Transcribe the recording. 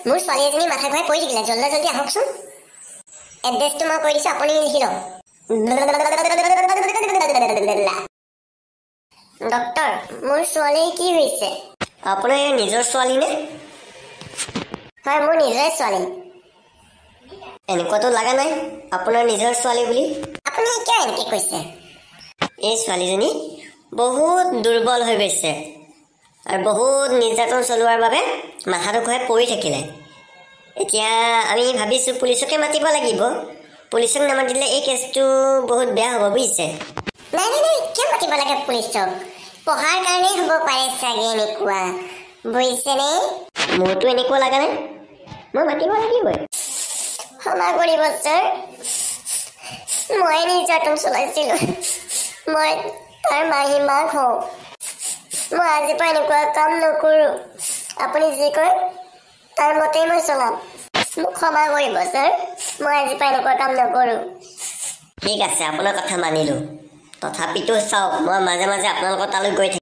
মোৰ ছোৱালী এজনী মাথা ঘূৰাই পৰি থাকিলে জল্দি জল্দি আহকচোন এড্ৰেছটো মই কৈ দিছোঁ আপুনি লিখি লওক ডক্টৰ মোৰ ছোৱালী কি হৈছে আপোনাৰ নিজৰ ছোৱালী নে হয় মোৰ নিজৰে ছোৱালী এনেকুৱাতো লগা নাই আপোনাৰ নিজৰ ছোৱালী বুলি আপুনি কিয় এনেকৈ কৈছে এই ছোৱালীজনী বহুত দুৰ্বল হৈ গৈছে আৰু বহুত নিৰ্যাতন চলোৱাৰ বাবে মাথাটো ঘূৰাই পৰি থাকিলে এতিয়া আমি ভাবিছোঁ পুলিচকে মাতিব লাগিব পুলিচক নামাতিলে এই কেছটো বহুত বেয়া হ'ব বুজিছে নাই নাই নাই কিয় মাতিব লাগে পুলিচক পঢ়াৰ কাৰণেই হ'ব পাৰে চাগে এনেকুৱা বুজিছেনে মোৰতো এনেকুৱা লগা নাই মই মাতিব লাগিবই ক্ষমা কৰিব ছাৰ মই নিৰ্যাতন চলাইছিলোঁ মই তাৰ মাক হওঁ মই আজিৰ পৰা এনেকুৱা কাম নকৰোঁ আপুনি যি কয় তাৰ মতেই মই চলাম মোক ক্ষমা কৰিব ছাৰ মই আজিৰ পৰা এনেকুৱা কাম নকৰোঁ ঠিক আছে আপোনাৰ কথা মানিলোঁ তথাপিতো চাওক মই মাজে মাজে আপোনালোকৰ তালৈ গৈ থাকিম